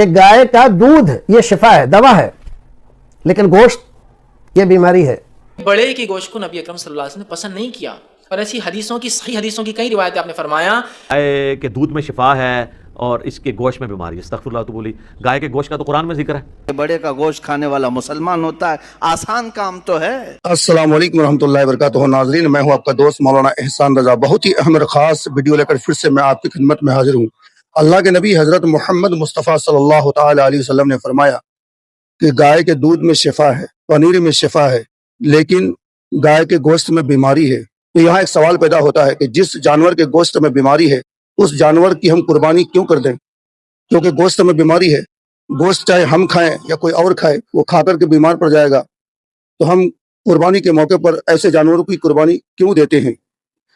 کہ گائے کا دودھ یہ شفا ہے، دوا ہے، لیکن گوشت یہ بیماری ہے۔ بڑے کے گوشت کو نبی اکرم صلی اللہ علیہ وسلم نے پسند نہیں کیا، اور ایسی حدیثوں کی، صحیح حدیثوں کی کئی روایتیں آپ نے فرمایا گائے کے دودھ میں شفا ہے اور اس کے گوشت میں بیماری ہے۔ استغفر اللہ تو بولی، گائے کے گوشت کا تو قرآن میں ذکر ہے۔ بڑے کا گوشت کھانے والا مسلمان ہوتا ہے، آسان کام تو ہے۔ السلام علیکم ورحمۃ اللہ وبرکاتہ۔ ناظرین، میں ہوں آپ کا دوست مولانا احسان رضا، بہت ہی اہم اور خاص ویڈیو لے کر پھر سے میں آپ کی خدمت میں حاضر ہوں۔ اللہ کے نبی حضرت محمد مصطفیٰ صلی اللہ تعالی علیہ وسلم نے فرمایا کہ گائے کے دودھ میں شفا ہے، پنیر میں شفا ہے، لیکن گائے کے گوشت میں بیماری ہے۔ تو یہاں ایک سوال پیدا ہوتا ہے کہ جس جانور کے گوشت میں بیماری ہے اس جانور کی ہم قربانی کیوں کر دیں؟ کیونکہ گوشت میں بیماری ہے، گوشت چاہے ہم کھائیں یا کوئی اور کھائے، وہ کھا کر کے بیمار پڑ جائے گا، تو ہم قربانی کے موقع پر ایسے جانوروں کی قربانی کیوں دیتے ہیں؟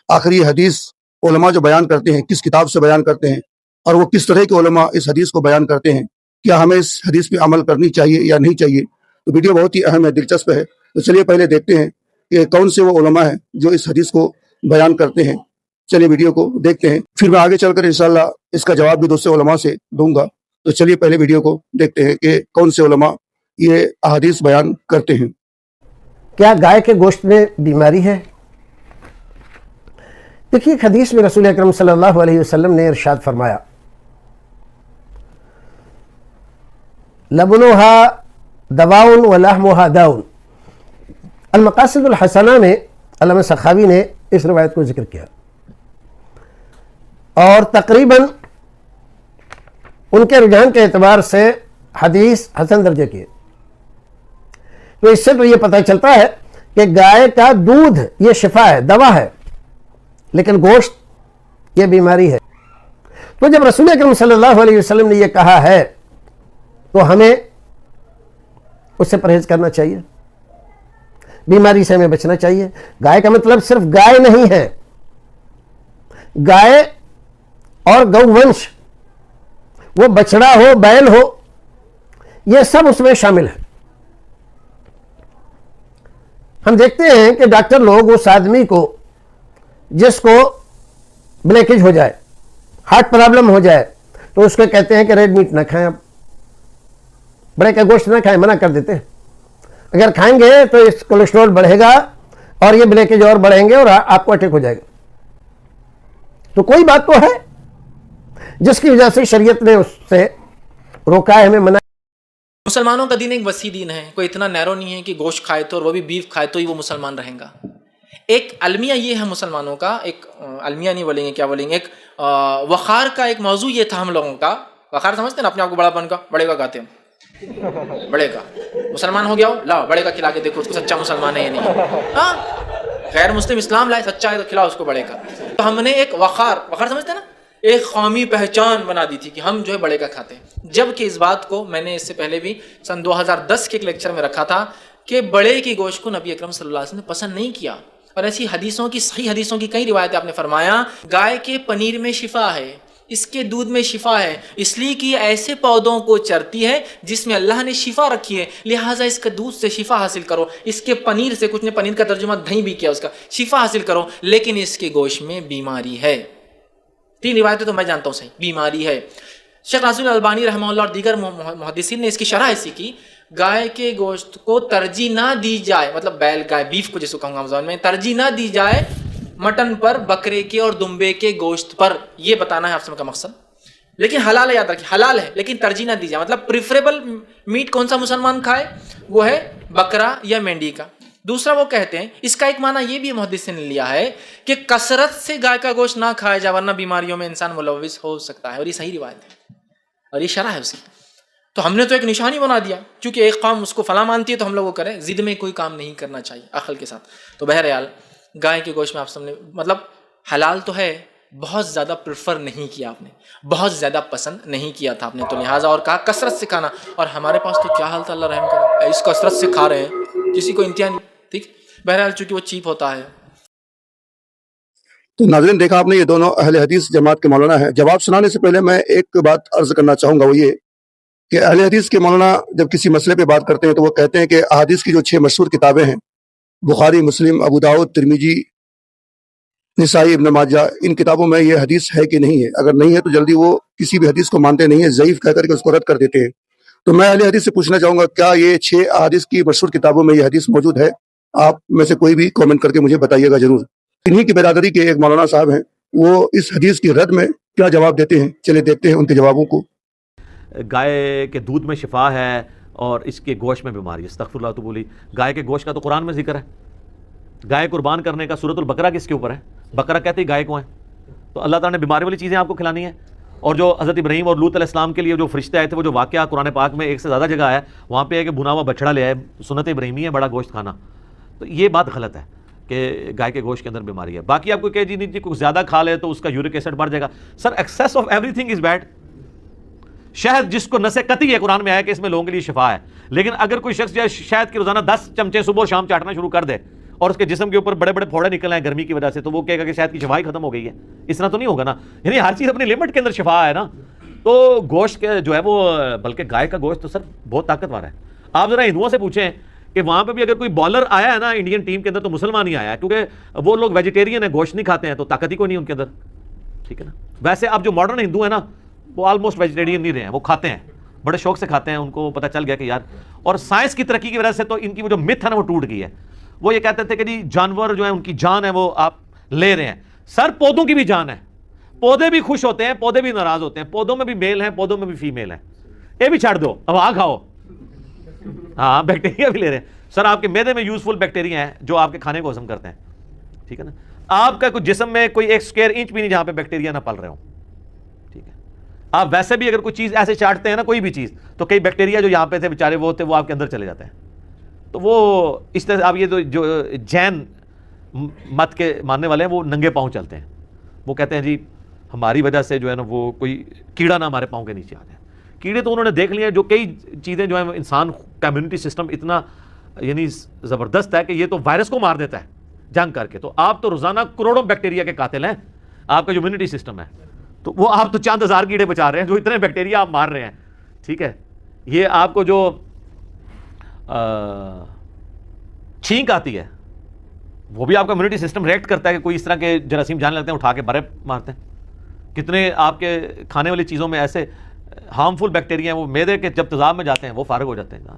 آخر یہ حدیث علماء جو بیان کرتے ہیں کس کتاب سے بیان کرتے ہیں، اور وہ کس طرح کے علماء اس حدیث کو بیان کرتے ہیں؟ کیا ہمیں اس حدیث پہ عمل کرنی چاہیے یا نہیں چاہیے؟ تو ویڈیو بہت ہی اہم ہے، دلچسپ ہے۔ تو چلیے پہلے دیکھتے ہیں کہ کون سے وہ علماء ہیں جو اس حدیث کو بیان کرتے ہیں۔ چلیے ویڈیو کو دیکھتے ہیں، پھر میں آگے چل کر انشاءاللہ اس کا جواب بھی دوسرے علماء سے دوں گا۔ تو چلیے پہلے ویڈیو کو دیکھتے ہیں کہ کون سے علماء یہ احادیث بیان کرتے ہیں۔ کیا گائے کے گوشت میں بیماری ہے؟ دیکھیے، ایک حدیث میں رسول اکرم صلی اللہ علیہ وسلم نے ارشاد فرمایا، لبنها دواء ولحمها داء۔ المقاصد الحسنہ میں علامہ سخاوی نے اس روایت کو ذکر کیا، اور تقریباً ان کے رجحان کے اعتبار سے حدیث حسن درجے کی ہے۔ تو اس سے تو یہ پتہ چلتا ہے کہ گائے کا دودھ یہ شفا ہے، دوا ہے، لیکن گوشت یہ بیماری ہے۔ تو جب رسول اکرم صلی اللہ علیہ وسلم نے یہ کہا ہے تو ہمیں اس سے پرہیز کرنا چاہیے، بیماری سے ہمیں بچنا چاہیے۔ گائے کا مطلب صرف گائے نہیں ہے، گائے اور گو ونش، وہ بچڑا ہو، بیل ہو، یہ سب اس میں شامل ہے۔ ہم دیکھتے ہیں کہ ڈاکٹر لوگ اس آدمی کو جس کو بلیکیج ہو جائے، ہارٹ پرابلم ہو جائے، تو اس کو کہتے ہیں کہ ریڈ میٹ نہ کھائیں، آپ بڑے کا گوشت نہ کھائیں، منع کر دیتے ہیں۔ اگر کھائیں گے تو اس کولیسٹرول بڑھے گا اور یہ بلیکیج اور بڑھیں گے اور آپ کو اٹیک ہو جائے گا۔ تو کوئی بات تو ہے جس کی وجہ سے شریعت نے اس سے روکا ہے، ہمیں منع۔ مسلمانوں کا دین ایک وسیع دین ہے، کوئی اتنا نیرو نہیں ہے کہ گوشت کھائے تو، اور وہ بھی بیف کھائے تو ہی وہ مسلمان رہیں گا۔ ایک المیہ یہ ہے مسلمانوں کا، ایک المیہ نہیں بولیں گے، کیا بولیں گے، ایک وقار کا ایک موضوع یہ تھا ہم لوگوں کا۔ وقار سمجھتے ہیں نا، اپنے آپ کو بڑا بن کا، بڑے کا کہتے ہیں، بڑے کا مسلمان ہو گیا ہو، لاؤ بڑے کا کھلا کے دیکھو اس کو سچا مسلمان ہے یا نہیں۔ ہاں، غیر مسلم اسلام لائے، سچا ہے تو کھلاؤ اس کو بڑے کا۔ تو ہم نے ایک وقار سمجھتے ہیں نا، ایک قومی پہچان بنا دی تھی کہ ہم جو ہے بڑے کا کھاتے ہیں، جبکہ اس بات کو میں نے اس سے پہلے بھی سن 2010 کے ایک لیکچر میں رکھا تھا کہ بڑے کے گوشت کو نبی اکرم صلی اللہ علیہ وسلم نے پسند نہیں کیا، اور ایسی حدیثوں کی، صحیح حدیثوں کی کئی روایتیں آپ نے فرمایا گائے کے پنیر میں شفا ہے، اس کے دودھ میں شفا ہے، اس لیے کہ ایسے پودوں کو چرتی ہے جس میں اللہ نے شفا رکھی ہے، لہٰذا اس کے دودھ سے شفا حاصل کرو، اس کے پنیر سے، کچھ نے پنیر کا ترجمہ دہی بھی کیا، اس کا شفا حاصل کرو، لیکن اس کے گوشت میں بیماری ہے۔ تین روایتیں تو میں جانتا ہوں، صحیح بیماری ہے۔ شیخ ناصر البانی رحمہ اللہ اور دیگر محدثین نے اس کی شرح ایسی کی، گائے کے گوشت کو ترجیح نہ دی جائے، مطلب بیل گائے، بیف کو جس کو کہوں گا زبان میں، ترجیح نہ دی جائے مٹن پر، بکرے کے اور دمبے کے گوشت پر، یہ بتانا ہے آپ سب کا مقصد۔ لیکن حلال ہے، یاد رکھیے حلال ہے، لیکن ترجیح نہ دی جائے، مطلب پریفریبل میٹ کون سا مسلمان کھائے، وہ ہے بکرا یا مینڈی کا۔ دوسرا وہ کہتے ہیں، اس کا ایک معنی یہ بھی محدثین نے لیا ہے کہ کثرت سے گائے کا گوشت نہ کھایا جائے ورنہ بیماریوں میں انسان ملوث ہو سکتا ہے، اور یہ صحیح روایت ہے اور یہ شرح ہے اس کی۔ تو ہم نے تو ایک نشانی بنا دیا، کیونکہ ایک قوم اس کو فلاں مانتی ہے تو ہم لوگ وہ کریں، ضد میں کوئی کام نہیں کرنا چاہیے، عقل کے ساتھ۔ تو بہرحال گائے کے گوشت میں آپ سب نے، مطلب حلال تو ہے، بہت زیادہ پریفر نہیں کیا آپ نے، بہت زیادہ پسند نہیں کیا تھا آپ نے، تو لہٰذا اور کہا کثرت سے کھانا، اور ہمارے پاس تو کیا حال تھا، اللہ رحم کرے، اس کثرت سے کھا رہے ہیں، کسی کو انتہا نہیں، ٹھیک۔ بہرحال چونکہ وہ چیپ ہوتا ہے۔ تو ناظرین، دیکھا آپ نے، یہ دونوں اہل حدیث جماعت کے مولانا ہیں۔ جواب سنانے سے پہلے میں ایک بات عرض کرنا چاہوں گا، وہ یہ کہ اہل حدیث کے مولانا جب کسی مسئلے پہ بات کرتے ہیں تو وہ کہتے ہیں کہ احادیث کی جو 6 مشہور کتابیں ہیں، بخاری، مسلم، ابو داؤد، ترمذی نسائی، ابن ماجہ، ان کتابوں میں یہ حدیث ہے کہ نہیں ہے؟ اگر نہیں ہے تو جلدی وہ کسی بھی حدیث کو مانتے نہیں ہے، ضعیف کہہ کر کے اس کو رد کر دیتے ہیں۔ تو میں اہل حدیث سے پوچھنا چاہوں گا، کیا یہ 6 احادیث کی مشہور کتابوں میں یہ حدیث موجود ہے؟ آپ میں سے کوئی بھی کامنٹ کر کے مجھے بتائیے گا ضرور۔ انہی کی برادری کے ایک مولانا صاحب ہیں، وہ اس حدیث کی رد میں کیا جواب دیتے ہیں، چلے دیکھتے ہیں ان کے جوابوں کو۔ گائے کے دودھ میں شفا ہے اور اس کے گوشت میں بیماری۔ استغفر اللہ تو بولی۔ گائے کے گوشت کا تو قرآن میں ذکر ہے۔ گائے قربان کرنے کا سورۃ البقرہ کس کے اوپر ہے؟ بقرہ کہتے ہی گائے کو ہیں۔ تو اللہ تعالیٰ نے بیماری والی چیزیں آپ کو کھلانی ہیں۔ اور جو حضرت ابراہیم اور لوط علیہ السلام کے لیے جو فرشتے آئے تھے، وہ جو واقعہ قرآن پاک میں ایک سے زیادہ جگہ آیا ہے، وہاں پہ ہے کہ بھنا ہوا بچڑا لے آئے، سنت ابراہیمی ہے بڑا گوشت کھانا۔ تو یہ بات غلط ہے کہ گائے کے گوشت کے اندر بیماری ہے۔ باقی آپ کو کہ جی نہیں جی کوئی زیادہ کھا لے تو اس کا یورک ایسڈ بڑھ جائے گا۔ سر access of every thing is bad. شہد جس کو نسے قطعی ہے قرآن میں آیا کہ اس میں لوگوں کے لیے شفا ہے، لیکن اگر کوئی شخص جو شہد کی روزانہ 10 چمچے صبح اور شام چاٹنا شروع کر دے اور اس کے جسم کے اوپر بڑے بڑے پھوڑے نکل آئے گرمی کی وجہ سے، تو وہ کہے گا کہ شہد کی شفا ہی ختم ہو گئی ہے۔ اس طرح تو نہیں ہوگا نا، یعنی ہر چیز اپنی لمٹ کے اندر شفا ہے نا۔ تو گوشت کے جو ہے وہ، بلکہ گائے کا گوشت تو سر بہت طاقتور ہے۔ آپ ذرا ہندوؤں سے پوچھیں کہ وہاں پہ بھی اگر کوئی بالر آیا ہے نا انڈین ٹیم کے اندر تو مسلمان ہی آیا ہے، کیونکہ وہ لوگ ویجیٹیرین ہیں، گوشت نہیں کھاتے ہیں، تو طاقت ہی کوئی نہیں ان کے اندر، ٹھیک ہے نا۔ ویسے اب جو ماڈرن ہندو ہیں نا وہ آلموسٹ ویجیٹیرین نہیں رہے ہیں، وہ کھاتے ہیں، بڑے شوق سے کھاتے ہیں، ان کو پتہ چل گیا کہ یار، اور سائنس کی ترقی کی وجہ سے تو ان کی وہ جو متھ ہے نا وہ ٹوٹ گئی ہے۔ وہ یہ کہتے تھے کہ جی جانور جو ہیں ان کی جان ہے وہ آپ لے رہے ہیں، سر پودوں کی بھی جان ہے، پودے بھی خوش ہوتے ہیں، پودے بھی ناراض ہوتے ہیں، پودوں میں بھی میل ہیں، پودوں میں بھی فیمیل ہیں، یہ بھی چھڑ دو، اب کھاؤ۔ ہاں بیکٹیریا بھی لے رہے ہیں سر، آپ کے معدے میں یوزفل بیکٹیریا ہیں جو آپ کے کھانے کو ہضم کرتے ہیں، ٹھیک ہے نا۔ آپ کا کوئی جسم میں کوئی 1 اسکوائر انچ بھی نہیں جہاں پہ بیکٹیریا نہ پل رہے ہوں، ٹھیک ہے۔ آپ ویسے بھی اگر کوئی چیز ایسے چاٹتے ہیں نا، کوئی بھی چیز، تو کئی بیکٹیریا جو یہاں پہ تھے بیچارے وہ تھے وہ آپ کے اندر چلے جاتے ہیں۔ تو وہ اس طرح آپ یہ جو جین مت کے ماننے والے ہیں وہ ننگے پاؤں چلتے ہیں، وہ کہتے ہیں جی ہماری وجہ سے جو ہے نا وہ کوئی کیڑا نہ ہمارے پاؤں کے نیچے آ جائے۔ کیڑے تو انہوں نے دیکھ لیے، جو کئی چیزیں جو ہیں انسان کا امیونٹی سسٹم اتنا یعنی زبردست ہے کہ یہ تو وائرس کو مار دیتا ہے جنگ کر کے۔ تو آپ تو روزانہ کروڑوں بیکٹیریا کے قاتل ہیں، آپ کا جو امیونٹی سسٹم ہے، تو وہ آپ تو چند ہزار کیڑے بچا رہے ہیں جو اتنے بیکٹیریا آپ مار رہے ہیں، ٹھیک ہے۔ یہ آپ کو جو چھینک آتی ہے وہ بھی آپ کا امیونٹی سسٹم ریئیکٹ کرتا ہے کہ کوئی اس طرح کے جراثیم جانے لگتے ہیں، اٹھا کے برے مارتے ہیں۔ کتنے آپ کے کھانے والی چیزوں میں ایسے ہارمفل بیکٹیریا ہیں وہ معدے کے جب تیزاب میں جاتے ہیں وہ فارغ ہو جاتے ہیں۔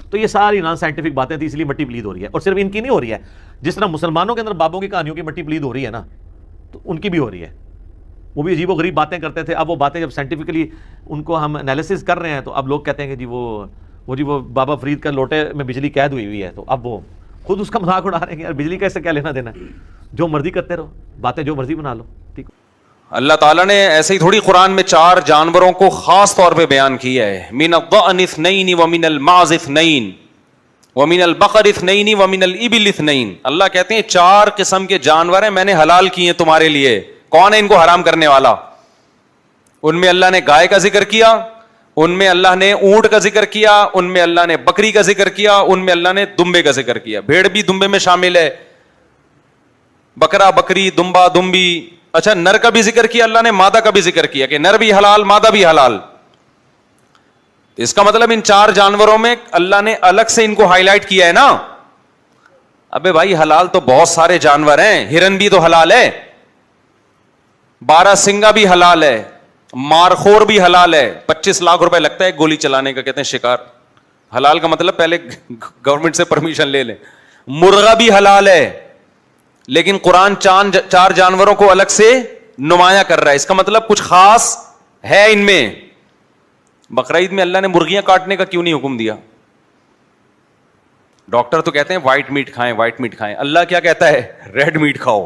تو یہ ساری نان سائنٹیفک باتیں تھیں، اس لیے مٹی پلید ہو رہی ہے، اور صرف ان کی نہیں ہو رہی ہے، جس طرح مسلمانوں کے اندر بابوں کی کہانیوں کی مٹی پلید ہو رہی ہے نا، تو ان کی بھی ہو رہی ہے۔ وہ بھی عجیب و غریب باتیں کرتے تھے، اب وہ باتیں جب سائنٹیفکلی ان کو ہم انالیسس کر رہے ہیں تو اب لوگ کہتے ہیں کہ جی وہ بابا فرید کا لوٹے میں بجلی قید ہوئی ہے، تو اب وہ خود اس کا مذاق اڑا رہے ہیں کہ یار بجلی کا اس سے کیا لینا دینا ہے، جو مرضی کرتے رہو، باتیں جو مرضی بنا لو، ٹھیک۔ اللہ تعالیٰ نے ایسے ہی تھوڑی قرآن میں 4 جانوروں کو خاص طور پہ بیان کیا ہے، من الضأن اثنین ومن المعز اثنین ومن البقر اثنین ومن الابل اثنین۔ اللہ کہتے ہیں 4 قسم کے جانور ہیں میں نے حلال کیے ہیں تمہارے لیے، کون ہے ان کو حرام کرنے والا؟ ان میں اللہ نے گائے کا ذکر کیا، ان میں اللہ نے اونٹ کا ذکر کیا، ان میں اللہ نے بکری کا ذکر کیا، ان میں اللہ نے دمبے کا ذکر کیا۔ بھیڑ بھی دمبے میں شامل ہے، بکرا بکری دمبا دمبی۔ اچھا نر کا بھی ذکر کیا اللہ نے، مادہ کا بھی ذکر کیا کہ نر بھی حلال مادہ بھی حلال۔ اس کا مطلب ان 4 جانوروں میں اللہ نے الگ سے ان کو ہائی لائٹ کیا ہے نا۔ ابے بھائی حلال تو بہت سارے جانور ہیں، ہرن بھی تو حلال ہے، 12 سنگا بھی حلال ہے، مارخور بھی حلال ہے، 25 لاکھ روپے لگتا ہے گولی چلانے کا، کہتے ہیں شکار۔ حلال کا مطلب پہلے گورنمنٹ سے پرمیشن لے لیں۔ مرغا بھی حلال ہے، لیکن قرآن 4 جانوروں کو الگ سے نمایاں کر رہا ہے، اس کا مطلب کچھ خاص ہے ان میں۔ بقرعید میں اللہ نے مرغیاں کاٹنے کا کیوں نہیں حکم دیا؟ ڈاکٹر تو کہتے ہیں وائٹ میٹ کھائیں وائٹ میٹ کھائیں، اللہ کیا کہتا ہے ریڈ میٹ کھاؤ۔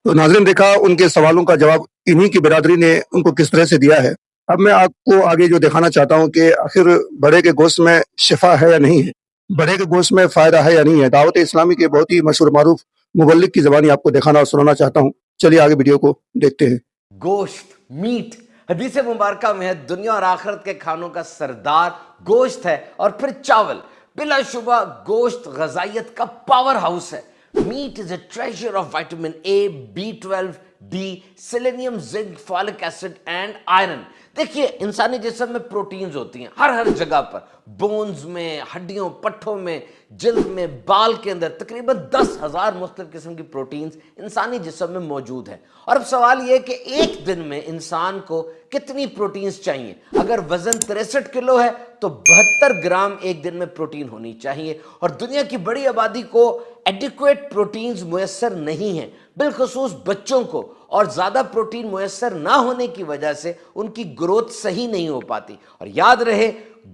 تو ناظرین دیکھا ان کے سوالوں کا جواب انہی کی برادری نے ان کو کس طرح سے دیا ہے۔ اب میں آپ کو آگے جو دکھانا چاہتا ہوں کہ آخر بڑے کے گوشت میں شفا ہے یا نہیں ہے، بڑے کے گوشت میں فائدہ ہے یا نہیں ہے۔ دعوت اسلامی کے بہت ہی مشہور معروف مبلغ کی زبانی آپ کو دکھانا اور سنانا چاہتا ہوں، چلیے آگے ویڈیو کو دیکھتے ہیں۔ گوشت، میٹ حدیث مبارکہ میں ہے دنیا اور آخرت کے کھانوں کا سردار گوشت ہے، اور پھر چاول۔ بلا شبہ گوشت غذائیت کا پاور ہاؤس ہے۔ Meat is a treasure of vitamin A, B12, D, selenium, zinc, folic acid and iron. دیکھیے انسانی جسم میں پروٹینز ہوتی ہیں ہر جگہ پر، بونز میں، ہڈیوں پٹھوں میں، جلد میں، بال کے اندر تقریباً 10,000 مختلف قسم کی پروٹینز انسانی جسم میں موجود ہیں۔ اور اب سوال یہ ہے کہ ایک دن میں انسان کو کتنی پروٹینز چاہیے؟ اگر وزن 63 کلو ہے تو 72 گرام ایک دن میں پروٹین ہونی چاہیے، اور دنیا کی بڑی آبادی کو ایڈیکویٹ پروٹینز میسر نہیں ہیں، بالخصوص بچوں کو، اور زیادہ پروٹین میسر نہ ہونے کی وجہ سے ان کی گروتھ صحیح نہیں ہو پاتی۔ اور یاد رہے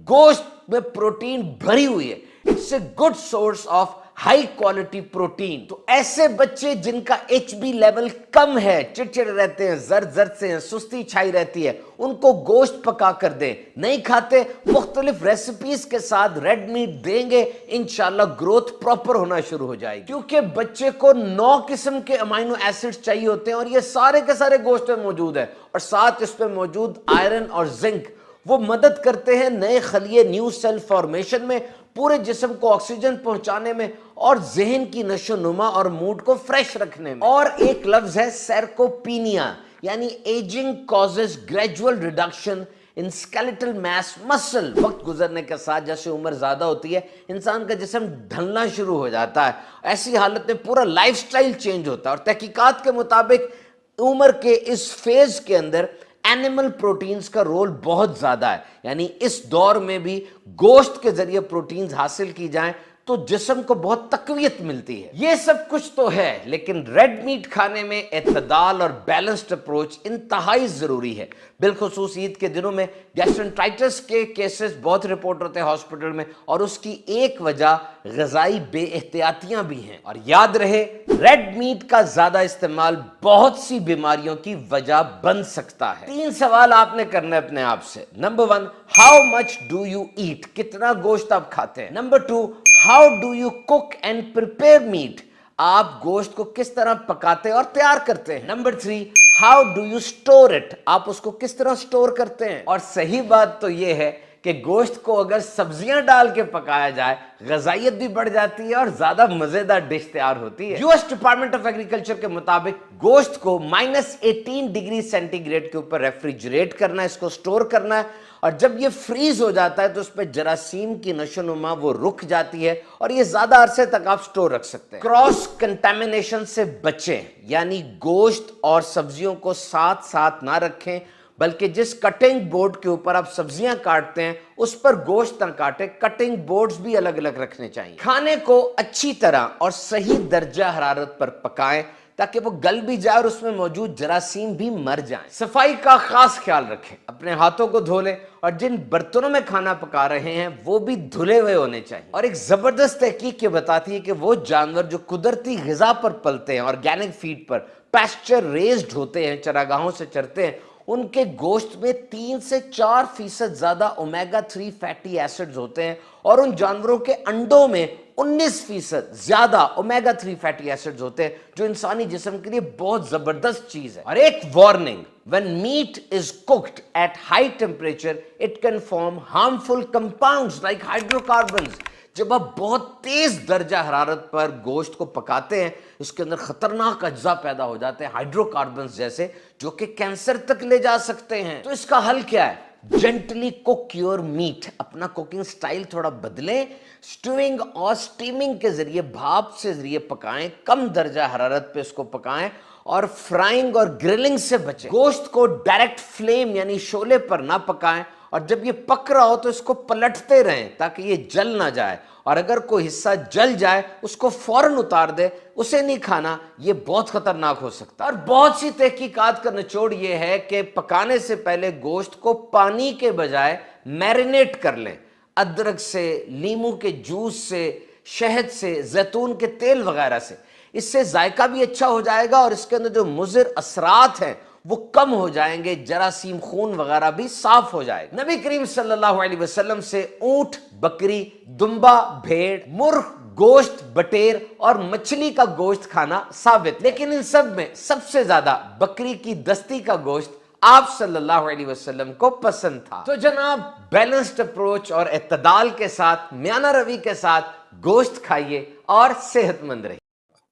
گوشت میں پروٹین بھری ہوئی ہے، it's a good source of high quality protein. تو ایسے بچے جن کا HB لیول کم ہے، چڑچڑ رہتے ہیں، زرد سے ہیں، سستی چھائی رہتی ہے، ان کو گوشت پکا کر دیں، نہیں کھاتے مختلف ریسیپیز کے ساتھ ریڈ میٹ دیں گے، انشاءاللہ گروتھ پراپر ہونا شروع ہو جائے گی، کیونکہ بچے کو 9 قسم کے امینو ایسڈ چاہیے ہوتے ہیں، اور یہ سارے کے سارے گوشت میں موجود ہے، اور ساتھ اس پہ موجود آئرن اور زنک، وہ مدد کرتے ہیں نئے خلیے، نیو سیل فارمیشن میں، پورے جسم کو آکسیجن پہنچانے میں، اور ذہن کی نشو نما اور موڈ کو فریش رکھنے میں۔ اور ایک لفظ ہے سیرکوپینیا، یعنی ageing causes gradual reduction in skeletal mass muscle. وقت گزرنے کے ساتھ جیسے عمر زیادہ ہوتی ہے انسان کا جسم ڈھلنا شروع ہو جاتا ہے، ایسی حالت میں پورا لائف سٹائل چینج ہوتا ہے، اور تحقیقات کے مطابق عمر کے اس فیز کے اندر اینیمل پروٹینز کا رول بہت زیادہ ہے، یعنی اس دور میں بھی گوشت کے ذریعے پروٹینز حاصل کی جائیں تو جسم کو بہت تقویت ملتی ہے۔ یہ سب کچھ تو ہے، لیکن ریڈ میٹ کھانے میں اعتدال اور بیلنسڈ اپروچ انتہائی ضروری ہے، بالخصوص عید کے دنوں میں گیسٹرنٹرائٹس کے کیسز بہت رپورٹ ہوتے ہیں ہاسپٹل میں، اور اس کی ایک وجہ غذائی بے احتیاطیاں بھی ہیں۔ اور یاد رہے ریڈ میٹ کا زیادہ استعمال بہت سی بیماریوں کی وجہ بن سکتا ہے۔ 3 سوال آپ نے کرنا ہے اپنے آپ سے۔ Number 1، how much do you eat? کتنا گوشت آپ کھاتے ہیں؟ Number 2، how do you cook and prepare meat? آپ گوشت کو کس طرح پکاتے اور تیار کرتے ہیں؟ Number 3، how do you store it? آپ اس کو کس طرح اسٹور کرتے ہیں؟ اور صحیح بات تو یہ ہے کہ گوشت کو اگر سبزیاں ڈال کے پکایا جائے غذائیت بھی بڑھ جاتی ہے اور زیادہ مزیدار ڈش تیار ہوتی ہے۔ US ڈپارٹمنٹ آف ایگریکلچر کے مطابق گوشت کو -18 ڈگری سینٹی گریڈ کے اوپر ریفریجریٹ کرنا ہے، اس کو سٹور کرنا ہے، اور جب یہ فریز ہو جاتا ہے تو اس پہ جراثیم کی نشو نما وہ رک جاتی ہے، اور یہ زیادہ عرصے تک آپ سٹور رکھ سکتے ہیں۔ کراس کنٹامینیشن سے بچیں، یعنی گوشت اور سبزیوں کو ساتھ ساتھ نہ رکھیں، بلکہ جس کٹنگ بورڈ کے اوپر آپ سبزیاں کاٹتے ہیں اس پر گوشت نہ کاٹیں، کٹنگ بورڈز بھی الگ الگ رکھنے چاہیے۔ کھانے کو اچھی طرح اور صحیح درجہ حرارت پر پکائیں تاکہ وہ گل بھی جائے اور اس میں موجود جراثیم بھی مر جائیں۔ صفائی کا خاص خیال رکھیں، اپنے ہاتھوں کو دھو لیں، اور جن برتنوں میں کھانا پکا رہے ہیں وہ بھی دھلے ہوئے ہونے چاہیے۔ اور ایک زبردست تحقیق یہ بتاتی ہے کہ وہ جانور جو قدرتی غذا پر پلتے ہیں، آرگینک فیڈ پر، پیسچر ریزڈ ہوتے ہیں، چراگاہوں سے چرتے ہیں، ان کے گوشت میں 3 سے 4% زیادہ اومیگا 3 فیٹی ایسڈز ہوتے ہیں، اور ان جانوروں کے انڈوں میں 19% زیادہ اومیگا 3 فیٹی ایسڈز ہوتے ہیں، جو انسانی جسم کے لیے بہت زبردست چیز ہے۔ اور ایک warning, when meat is cooked at high temperature it can form harmful compounds like hydrocarbons۔ جب آپ بہت تیز درجہ حرارت پر گوشت کو پکاتے ہیں اس کے اندر خطرناک اجزاء پیدا ہو جاتے ہیں، ہائیڈرو کاربنز جیسے، جو کہ کینسر تک لے جا سکتے ہیں۔ تو اس کا حل کیا ہے؟ جینٹلی کوک یور میٹ، اپنا کوکنگ سٹائل تھوڑا بدلیں، سٹیوئنگ اور سٹیمنگ کے ذریعے، بھاپ سے ذریعے پکائیں، کم درجہ حرارت پہ اس کو پکائیں، اور فرائنگ اور گرلنگ سے بچیں۔ گوشت کو ڈائریکٹ فلیم یعنی شعلے پر نہ پکائیں، اور جب یہ پک رہا ہو تو اس کو پلٹتے رہیں تاکہ یہ جل نہ جائے، اور اگر کوئی حصہ جل جائے اس کو فوراً اتار دے، اسے نہیں کھانا، یہ بہت خطرناک ہو سکتا ہے۔ اور بہت سی تحقیقات کا نچوڑ یہ ہے کہ پکانے سے پہلے گوشت کو پانی کے بجائے میرینیٹ کر لیں، ادرک سے، لیموں کے جوس سے، شہد سے، زیتون کے تیل وغیرہ سے۔ اس سے ذائقہ بھی اچھا ہو جائے گا، اور اس کے اندر جو مضر اثرات ہیں وہ کم ہو جائیں گے، جراثیم خون وغیرہ بھی صاف ہو جائے گا۔ نبی کریم صلی اللہ علیہ وسلم سے اونٹ، بکری، دمبا، بھیڑ، مرغ، گوشت، بٹیر اور مچھلی کا گوشت کھانا ثابت، لیکن ان سب میں سب سے زیادہ بکری کی دستی کا گوشت آپ صلی اللہ علیہ وسلم کو پسند تھا۔ تو جناب بیلنسڈ اپروچ اور اعتدال کے ساتھ، میانہ روی کے ساتھ گوشت کھائیے اور صحت مند رہیے۔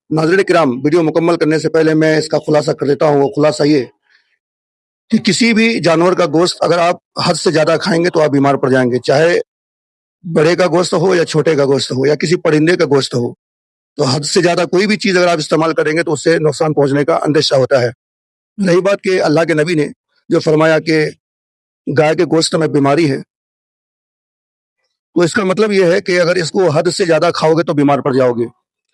ناظرین کرام، ویڈیو مکمل کرنے سے پہلے میں اس کا خلاصہ کر دیتا ہوں۔ وہ خلاصہ یہ کہ کسی بھی جانور کا گوشت اگر آپ حد سے زیادہ کھائیں گے تو آپ بیمار پڑ جائیں گے، چاہے بڑے کا گوشت ہو یا چھوٹے کا گوشت ہو یا کسی پرندے کا گوشت ہو، تو حد سے زیادہ کوئی بھی چیز اگر آپ استعمال کریں گے تو اس سے نقصان پہنچنے کا اندیشہ ہوتا ہے۔ رہی بات کہ اللہ کے نبی نے جو فرمایا کہ گائے کے گوشت میں بیماری ہے، تو اس کا مطلب یہ ہے کہ اگر اس کو حد سے زیادہ کھاؤ گے تو بیمار پڑ جاؤ گے۔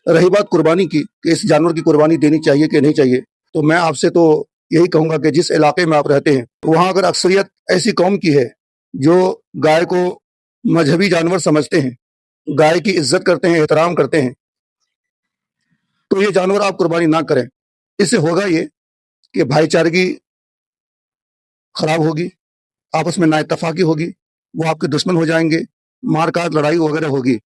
رہی بات قربانی کی کہ اس جانور کی قربانی دینی چاہیے کہ نہیں چاہیے، تو میں آپ سے تو یہی کہوں گا کہ جس علاقے میں آپ رہتے ہیں وہاں اگر اکثریت ایسی قوم کی ہے جو گائے کو مذہبی جانور سمجھتے ہیں، گائے کی عزت کرتے ہیں، احترام کرتے ہیں، تو یہ جانور آپ قربانی نہ کریں۔ اس سے ہوگا یہ کہ بھائی چارگی خراب ہوگی، آپس میں نا اتفاقی ہوگی، وہ آپ کے دشمن ہو جائیں گے، مار کاٹ لڑائی وغیرہ ہوگی،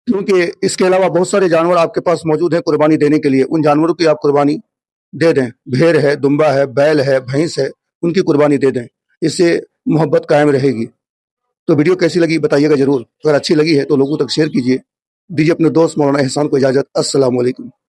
کیونکہ اس کے علاوہ بہت سارے جانور آپ کے پاس موجود ہیں قربانی دینے کے لیے، ان جانوروں کی آپ قربانی دے دیں، بھیڑ ہے، دمبا ہے، بیل ہے، بھینس ہے، ان کی قربانی دے دیں، اس سے محبت قائم رہے گی۔ تو ویڈیو کیسی لگی بتائیے گا ضرور، اگر اچھی لگی ہے تو لوگوں تک شیئر کیجیے۔ دیجیے اپنے دوست مولانا احسان کو اجازت۔ السلام علیکم۔